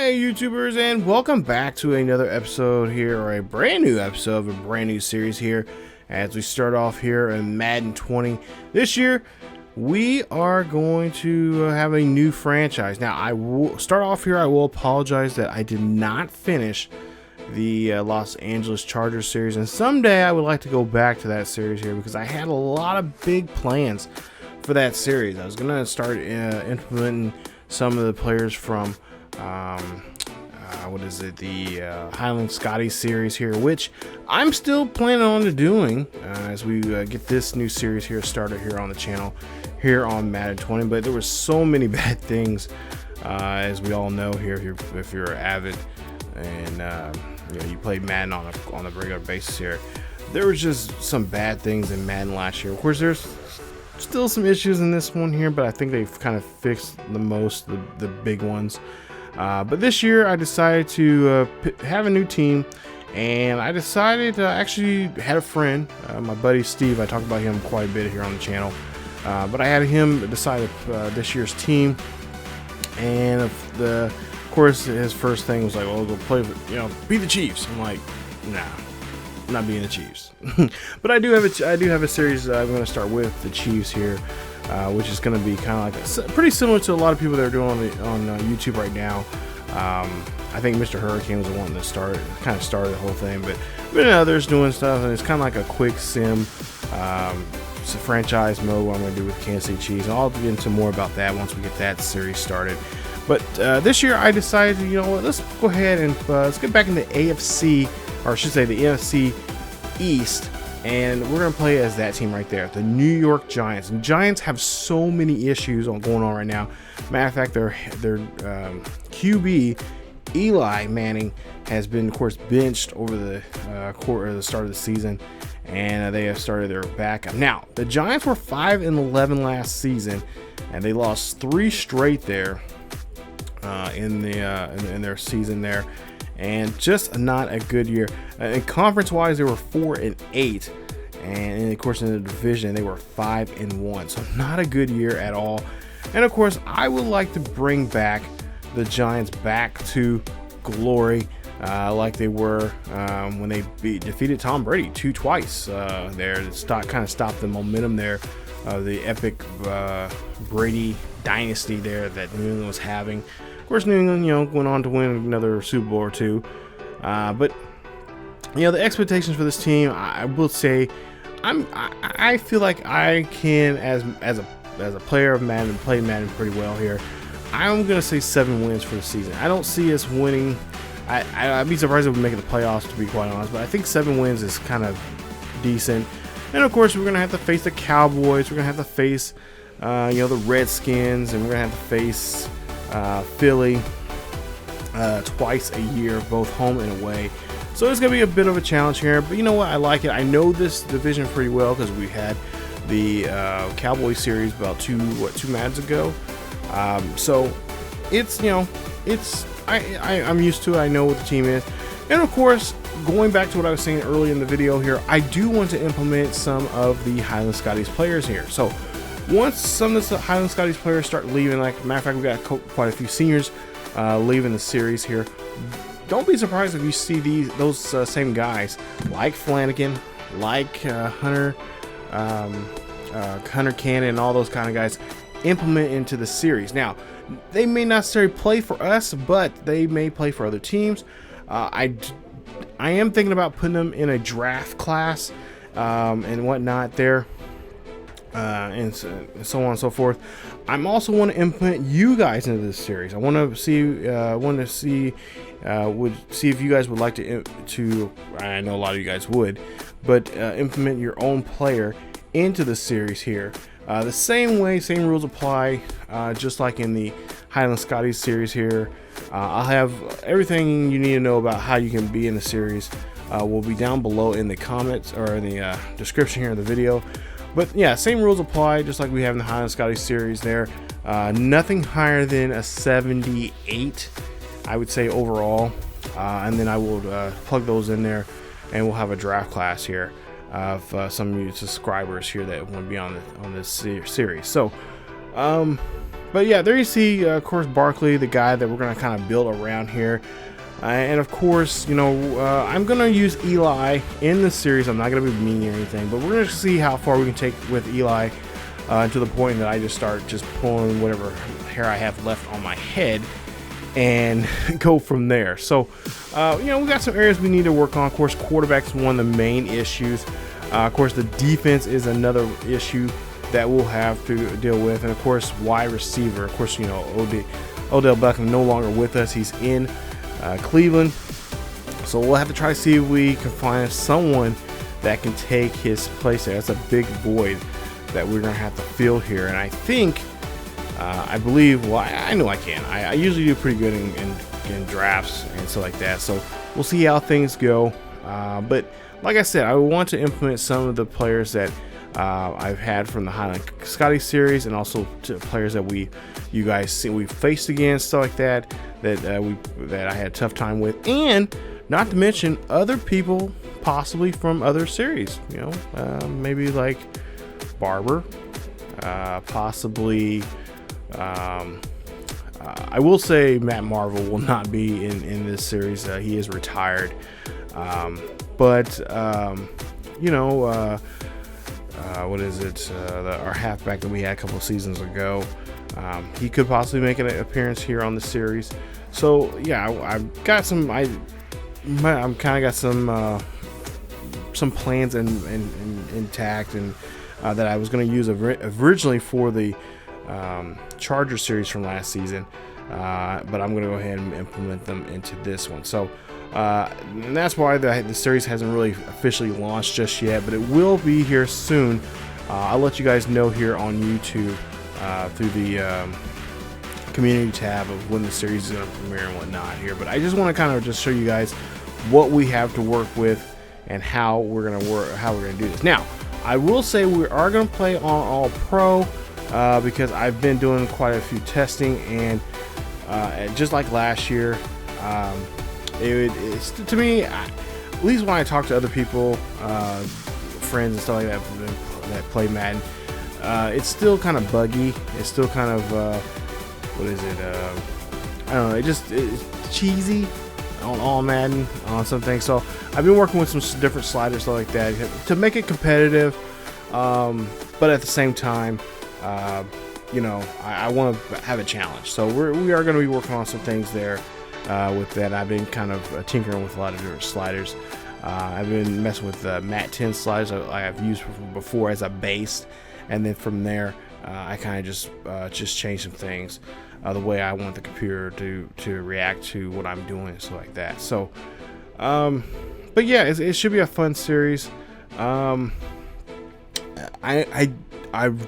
Hey YouTubers, and welcome back to another episode here, or a brand new episode of a brand new series here as we start off here in Madden 20. This year we are going to have a new franchise. Now I will start off here, I will apologize that I did not finish the Los Angeles Chargers series, and someday I would like to go back to that series here because I had a lot of big plans for that series. I was going to start implementing some of the players from the Highland Scotty series here, which I'm still planning on doing as we get this new series here started here on the channel here on Madden 20. But there were so many bad things, as we all know here, if you're avid and you play Madden on a regular basis here. There was just some bad things in Madden last year. Of course, there's still some issues in this one here, but I think they've kind of fixed the big ones. But this year I decided to have a new team, and I decided to actually had a friend, my buddy Steve. I talked about him quite a bit here on the channel, but I had him decide this year's team, and of course his first thing was like, well, go play, be the Chiefs. I'm like, nah, I'm not being the Chiefs. But I do have a series I'm going to start with the Chiefs here, which is going to be kind of like pretty similar to a lot of people that are doing on YouTube right now. I think Mr. Hurricane was the one that started the whole thing, but others doing stuff, and it's kind of like a quick sim. It's a franchise mode what I'm going to do with Kansas City Chiefs, and I'll get into more about that once we get that series started. But this year I decided, let's go ahead and let's get back into AFC, or I should say the NFC East, and we're going to play as that team right there, the New York Giants. And Giants have so many issues going on right now. Matter of fact, their QB Eli Manning has been, of course, benched over the start of the season, and they have started their backup. Now, the Giants were 5-11 last season, and they lost 3 straight there in their season there. And just not a good year. And conference-wise, they were 4-8, and of course in the division they were 5-1. So not a good year at all. And of course, I would like to bring back the Giants back to glory, like they were when they defeated Tom Brady twice there. To kind of stop the momentum there, the epic Brady dynasty there that New England was having. Of course, New England, went on to win another Super Bowl or two. But the expectations for this team, I will say, I feel like I can, as a player of Madden, play Madden pretty well here. I'm gonna say 7 wins for the season. I don't see us winning. I'd be surprised if we make the playoffs, to be quite honest. But I think 7 wins is kind of decent. And of course, we're gonna have to face the Cowboys. We're gonna have to face, the Redskins, and we're gonna have to face Philly twice a year, both home and away. So it's gonna be a bit of a challenge here, but you know what, I like it. I know this division pretty well because we had the Cowboy series about two Mads ago. So it's I'm used to it. I know what the team is. And of course, going back to what I was saying earlier in the video here, I do want to implement some of the Highland Scotties players here. So once some of the Highland Scotties players start leaving, like matter of fact, we got quite a few seniors leaving the series here. Don't be surprised if you see those same guys like Flanagan, like Hunter Cannon, and all those kind of guys implement into the series. Now, they may not necessarily play for us, but they may play for other teams. I am thinking about putting them in a draft class and whatnot there. And so on and so forth. I'm also want to implement you guys into this series. I want to see if you guys would like to. I know a lot of you guys would, but implement your own player into the series here. The same rules apply, just like in the Highland Scotties series here. I'll have everything you need to know about how you can be in the series. Will be down below in the comments or in the description here of the video. But yeah, same rules apply, just like we have in the Highland Scotty series there. Nothing higher than a 78, I would say, overall. And then I will plug those in there, and we'll have a draft class here of some of you subscribers here that want to be on this series. So But yeah, there you see, of course, Barkley, the guy that we're going to kind of build around here. And of course, I'm going to use Eli in the series. I'm not going to be mean or anything, but we're going to see how far we can take with Eli to the point that I just start just pulling whatever hair I have left on my head and go from there. So, we got some areas we need to work on. Of course, quarterback's one of the main issues. Of course, the defense is another issue that we'll have to deal with. And of course, wide receiver. Of course, Odell Beckham no longer with us. He's in Cleveland. So we'll have to try to see if we can find someone that can take his place there. That's a big void that we're going to have to fill here. And I think, I believe, well, I know I can. I usually do pretty good in drafts and stuff like that. So we'll see how things go. But like I said, I want to implement some of the players that I've had from the Highland Scotty series, and also to players that you guys see we faced against, stuff like that I had a tough time with, and not to mention other people possibly from other series. Maybe like Barber, possibly. I will say Matt Marvel will not be in this series. He is retired, but what is it? Our halfback that we had a couple of seasons ago. He could possibly make an appearance here on the series. So yeah, I've got some. I'm kind of got some plans and intact, and that I was going to use originally for the Charger series from last season. But I'm going to go ahead and implement them into this one. So. And that's why the series hasn't really officially launched just yet, but it will be here soon. I'll let you guys know here on YouTube through the community tab of when the series is going to premiere and whatnot here. But I just want to kind of just show you guys what we have to work with and how we're going to do this. Now, I will say we are going to play on All Pro because I've been doing quite a few testing, and just like last year. It's to me, at least when I talk to other people, friends and stuff like that play Madden, it's still kind of buggy. It's still kind of what is it? I don't know. It's cheesy on Madden on some things. So I've been working with some different sliders, stuff like that, to make it competitive. But at the same time, I want to have a challenge. So we are going to be working on some things there. With that, I've been kind of tinkering with a lot of different sliders. I've been messing with Mat 10 sliders I've used before as a base, and then from there, I kind of just changed some things, the way I want the computer to react to what I'm doing and stuff like that. So, but yeah, it should be a fun series. I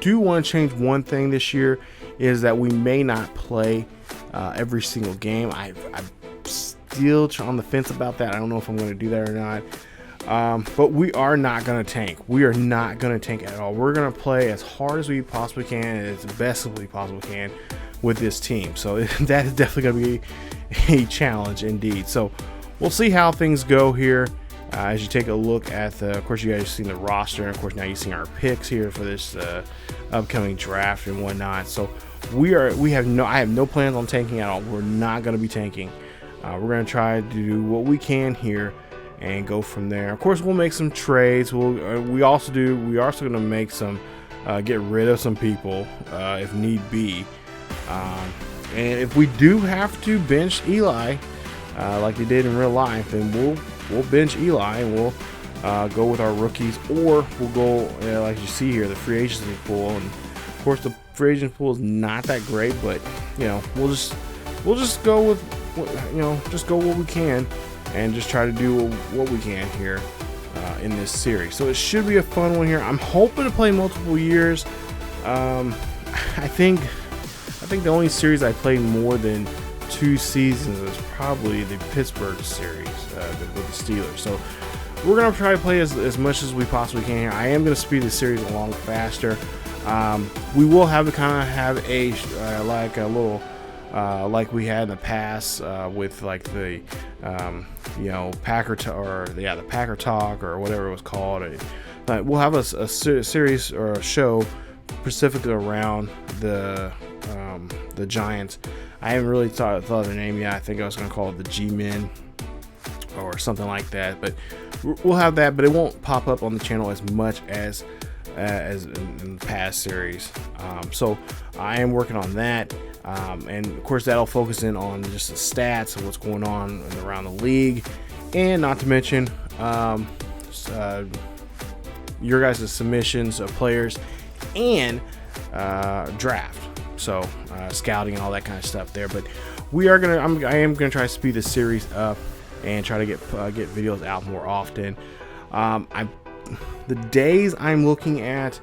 do want to change one thing this year, is that we may not play every single game. I'm still on the fence about that. I don't know if I'm going to do that or not. But we are not going to tank. We are not going to tank at all. We're going to play as hard as we possibly can, and as best as we possibly can with this team. So that is definitely going to be a challenge indeed. So we'll see how things go here. As you take a look at of course, you guys have seen the roster, and of course now you've seen our picks here for this upcoming draft and whatnot. So I have no plans on tanking at all. We're not going to be tanking. We're going to try to do what we can here and go from there. Of course, we'll make some trades. We also going to make some get rid of some people if need be. And if we do have to bench Eli, like they did in real life, then we'll bench Eli and we'll go with our rookies, or we'll go like you see here, the free agency pool. And of course, the free agent pool is not that great, but we'll just go with what we can and just try to do what we can here in this series. So it should be a fun one here. I'm hoping to play multiple years. I think the only series I played more than 2 seasons is probably the Pittsburgh series with the Steelers. So we're gonna try to play as much as we possibly can here. I am gonna speed the series along faster. We will have to kind of have a little like we had in the past with like the Packer the Packer Talk or whatever it was called. We'll have a series or a show specifically around the the Giants. I haven't really thought of the name yet. I think I was going to call it the G-Men or something like that, but we'll have that, but it won't pop up on the channel as much as in the past series. So I am working on that, and of course that'll focus in on just the stats of what's going on around the league, and not to mention your guys' submissions of players and draft, so scouting and all that kind of stuff there. But I am gonna try to speed the series up and try to get videos out more often. The days I'm looking at,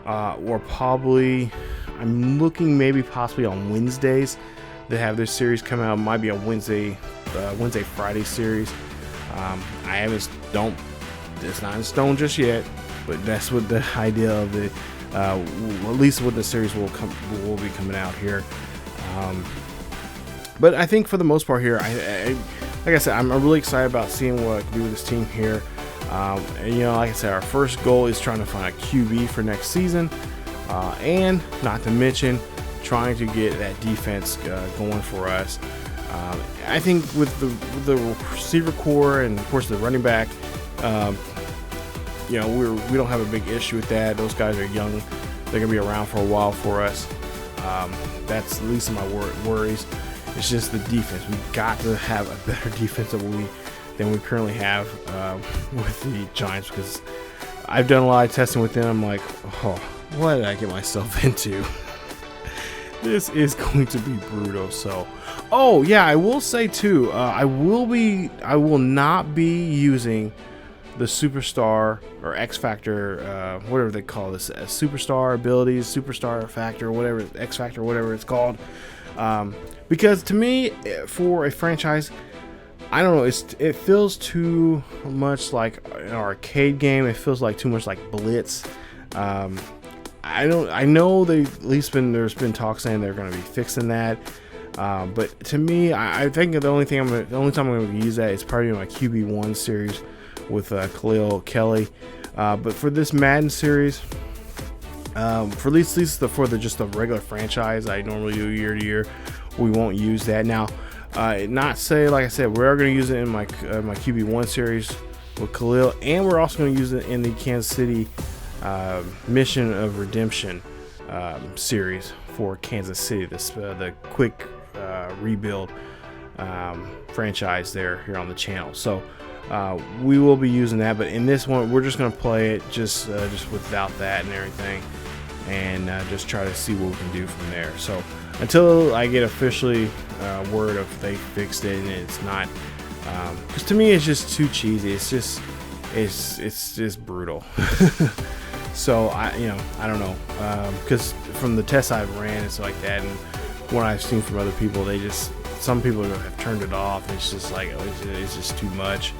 or probably I'm looking maybe possibly on Wednesdays to have this series come out. It might be a Wednesday Friday series. It's not in stone just yet, but that's what the idea of the at least what the series will be coming out here. But I think for the most part here, like I said, I'm really excited about seeing what I can do with this team here. And like I said, our first goal is trying to find a QB for next season, and not to mention trying to get that defense going for us. I think with the receiver core and of course the running back, we don't have a big issue with that. Those guys are young; they're gonna be around for a while for us. That's the least of my worries. It's just the defense. We've got to have a better defense than we currently have with the Giants, because I've done a lot of testing with them. I'm like, oh, what did I get myself into? This is going to be brutal. So, oh yeah, I will say too, I will not be using the superstar or X Factor, whatever they call this, superstar abilities, superstar factor, whatever, X Factor, whatever it's called. Because to me, for a franchise, I don't know, it feels too much like an arcade game. It feels like too much like Blitz. I know there's been talk saying they're going to be fixing that. But to me, I think the only time I'm going to use that is probably my QB1 series with Khalil Kelly. But for this Madden series, for at least just the regular franchise I normally do year to year, we won't use that. Now, not say, like I said, we are going to use it in my QB1 series with Khalil, and we're also going to use it in the Kansas City Mission of Redemption series for Kansas City, the quick rebuild franchise here on the channel. So we will be using that, but in this one we're just going to play it just without that and everything, and just try to see what we can do from there. So until I get officially word of they fixed it, and it's not, because to me it's just too cheesy. It's just brutal. So I don't know, because from the tests I've ran, it's like that, and what I've seen from other people, some people have turned it off. It's just like, it's just too much.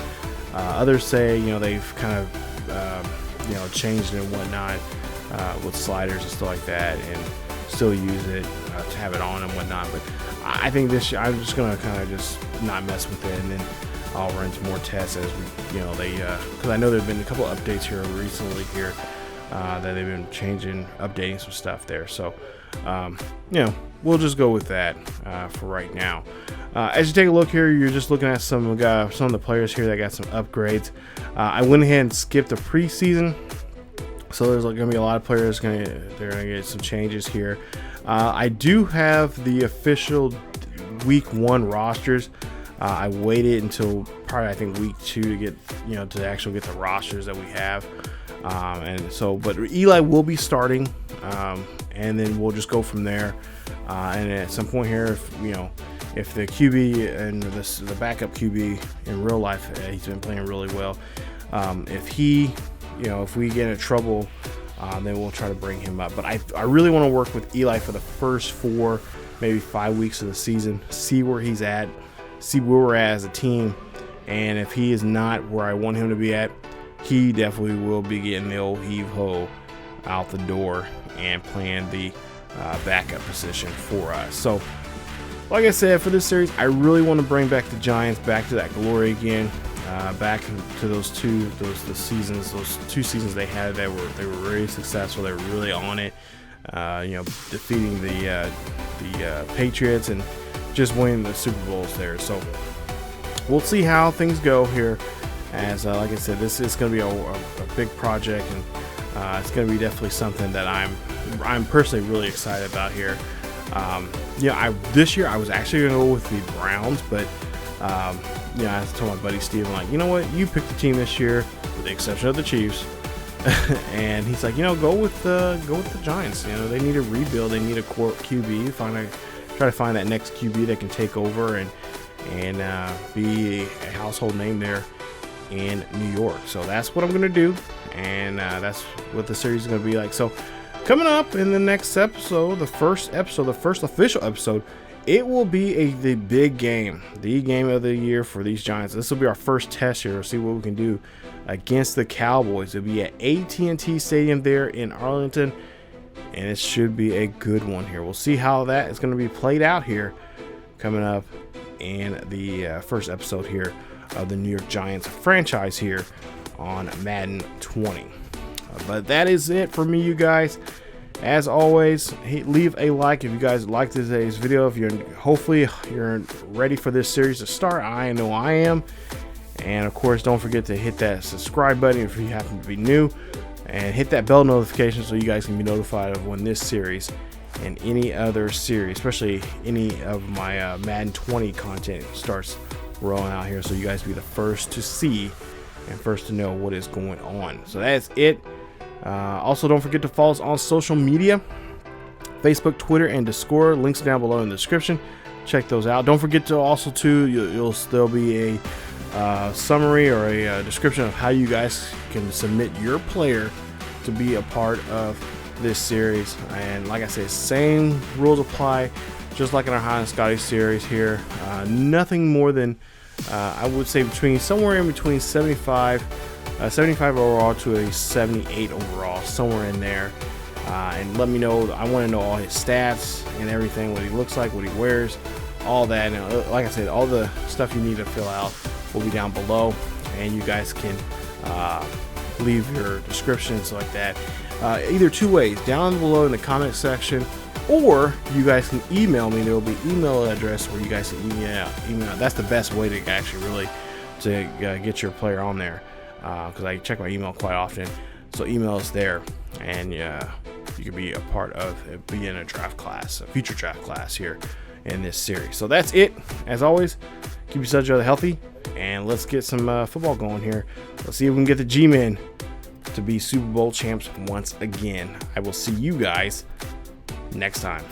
Others say they've kind of changed it and whatnot with sliders and stuff like that, and still use it to have it on and whatnot. But I think this year I'm just gonna kind of just not mess with it, and then I'll run some more tests as we because I know there've been a couple updates here recently here that they've been updating some stuff there. So we'll just go with that for right now. As you take a look here, you're just looking at some of the players here that got some upgrades. I went ahead and skipped the preseason, so there's going to be a lot of players they're going to get some changes here. I do have the official week 1 rosters. I waited until probably I think week 2 to get to actually get the rosters that we have. But Eli will be starting, and then we'll just go from there. And at some point here, if the QB and the backup QB in real life, he's been playing really well. If we get in trouble, then we'll try to bring him up. But I really want to work with Eli for the first 4, maybe 5 weeks of the season, see where he's at, see where we're at as a team, and if he is not where I want him to be at, he definitely will be getting the old heave-ho out the door and playing the backup position for us. So, like I said, for this series, I really want to bring back the Giants back to that glory again, back to those two seasons they had. They were very successful. They were really on it. defeating the Patriots and just winning the Super Bowls there. So we'll see how things go here. As like I said, this is going to be a big project, and it's going to be definitely something that I'm personally really excited about here. This year I was actually going to go with the Browns, but I told my buddy Steve, I'm like, you know what, you pick the team this year, with the exception of the Chiefs. And he's like, go with the Giants. They need a rebuild. They need a core QB. Try to find that next QB that can take over and be a household name there in New York. So that's what I'm gonna do, and that's what the series is gonna be like. So coming up in the next episode, the first official episode, it will be the big game, the game of the year for these Giants. This will be our first test here. We'll see what we can do against the Cowboys. It'll be at AT&T Stadium there in Arlington, and it should be a good one here. We'll see how that is going to be played out here coming up in the first episode here of the New York Giants franchise here on Madden 20. But that is it for me, you guys. As always, leave a like if you guys liked today's video. Hopefully you're ready for this series to start. I know I am. And of course, don't forget to hit that subscribe button if you happen to be new, and hit that bell notification so you guys can be notified of when this series and any other series, especially any of my Madden 20 content, starts rolling out here, so you guys be the first to see and first to know what is going on. So that's it. Also, don't forget to follow us on social media: Facebook, Twitter, and Discord. Links down below in the description. Check those out. Don't forget to there'll be a summary or a description of how you guys can submit your player to be a part of this series. And like I said, same rules apply, just like in our High and Scotty series here. Nothing more than I would say somewhere in between 75 overall to a 78 overall, somewhere in there. And let me know. I want to know all his stats and everything, what he looks like, what he wears, all that. And like I said, all the stuff you need to fill out will be down below, and you guys can leave your descriptions like that either two ways, down below in the comment section, or you guys can email me. There will be email address where you guys can email. That's the best way to actually really to get your player on there, because I check my email quite often. So email us there, and you can be a part of being a future draft class here in this series. So that's it. As always, keep yourself healthy, and let's get some football going here. Let's see if we can get the G-Men to be Super Bowl champs once again. I will see you guys next time.